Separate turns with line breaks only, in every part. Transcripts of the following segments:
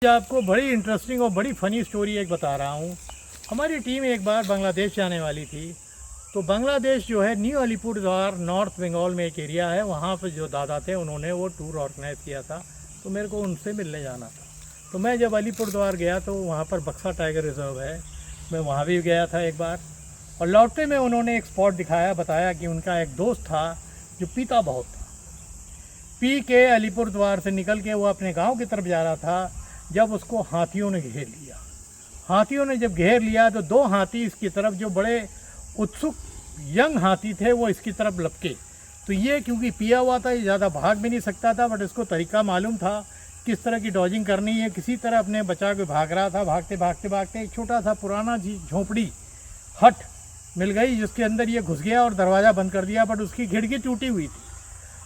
आपको बड़ी इंटरेस्टिंग और बड़ी फ़नी स्टोरी एक बता रहा हूँ। हमारी टीम एक बार बांग्लादेश जाने वाली थी। तो बांग्लादेश जो है, न्यू अलीपुरद्वार नॉर्थ बंगाल में एक एरिया है, वहाँ पर जो दादा थे उन्होंने वो टूर ऑर्गेनाइज़ किया था। तो मेरे को उनसे मिलने जाना था। तो मैं जब अलीपुरद्वार गया तो वहाँ पर बक्सा टाइगर रिज़र्व है, मैं वहाँ भी गया था एक बार। और लौटते में उन्होंने एक स्पॉट दिखाया, बताया कि उनका एक दोस्त था जो पीता बहुत था। पी के अलीपुरद्वार से निकल के वो अपने गांव की तरफ जा रहा था, जब उसको हाथियों ने घेर लिया। हाथियों ने जब घेर लिया तो दो हाथी इसकी तरफ, जो बड़े उत्सुक यंग हाथी थे, वो इसकी तरफ लपके। तो ये क्योंकि पिया हुआ था, ये ज़्यादा भाग भी नहीं सकता था, बट इसको तरीका मालूम था किस तरह की डॉजिंग करनी है। किसी तरह अपने बचा के भाग रहा था। भागते भागते भागते एक छोटा सा पुराना झोंपड़ी हट मिल गई, जिसके अंदर ये घुस गया और दरवाज़ा बंद कर दिया, बट उसकी खिड़की टूटी हुई थी।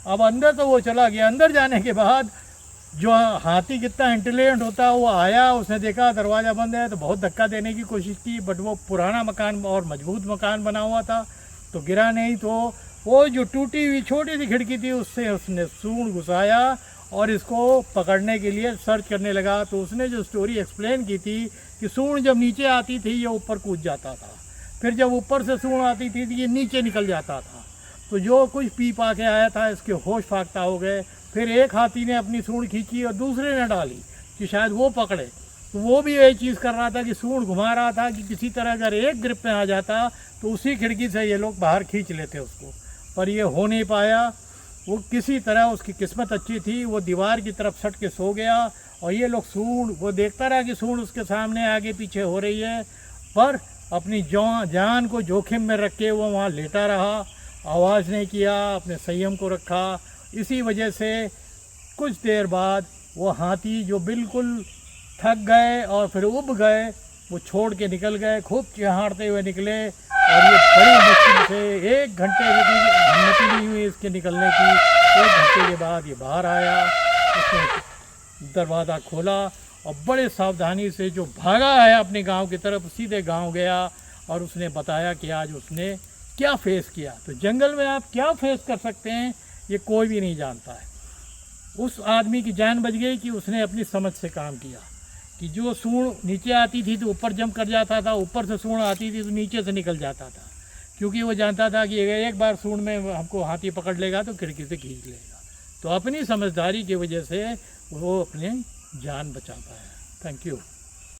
अब अंदर तो वो चला गया। अंदर जाने के बाद जो हाथी कितना इंटेलिजेंट होता है, वो आया, उसने देखा दरवाज़ा बंद है, तो बहुत धक्का देने की कोशिश की, बट वो पुराना मकान और मजबूत मकान बना हुआ था, तो गिरा नहीं। तो वो जो टूटी हुई छोटी सी खिड़की थी, उससे उसने सूंड घुसाया और इसको पकड़ने के लिए सर्च करने लगा। तो उसने जो स्टोरी एक्सप्लेन की थी कि सूंड जब नीचे आती थी ये ऊपर कूद जाता था, फिर जब ऊपर से सूंड आती थी तो ये नीचे निकल जाता था। तो जो कुछ पी पा के आया था, इसके होश फाख्ता हो गए। फिर एक हाथी ने अपनी सूंड खींची और दूसरे ने डाली कि शायद वो पकड़े। तो वो भी यही चीज़ कर रहा था कि सूंड घुमा रहा था कि किसी तरह अगर एक ग्रिप में आ जाता तो उसी खिड़की से ये लोग बाहर खींच लेते उसको, पर ये हो नहीं पाया। वो किसी तरह, उसकी किस्मत अच्छी थी, वो दीवार की तरफ सट के सो गया और ये लोग सूंड, वो देखता रहा कि सूंड उसके सामने आगे पीछे हो रही है, पर अपनी जान को जोखिम में रख के वो वहाँ लेटा रहा, आवाज़ नहीं किया, अपने संयम को रखा। इसी वजह से कुछ देर बाद वो हाथी, जो बिल्कुल थक गए और फिर उब गए, वो छोड़ के निकल गए। खूब चिहाड़ते हुए निकले और ये बड़ी मुश्किल से 1 घंटे की हिम्मत नहीं हुई इसके निकलने की। 1 घंटे के बाद ये बाहर आया, उसने दरवाज़ा खोला और बड़े सावधानी से जो भागा है अपने गांव की तरफ, सीधे गांव गया और उसने बताया कि आज उसने क्या फेस किया। तो जंगल में आप क्या फेस कर सकते हैं ये कोई भी नहीं जानता है। उस आदमी की जान बच गई कि उसने अपनी समझ से काम किया कि जो सूंड नीचे आती थी तो ऊपर जंप कर जाता था, ऊपर से सूंड आती थी तो नीचे से निकल जाता था, क्योंकि वो जानता था कि एक बार सूंड में हमको हाथी पकड़ लेगा तो खिड़की से खींच लेगा। तो अपनी समझदारी की वजह से वो अपनी जान बचा पाया। Thank you.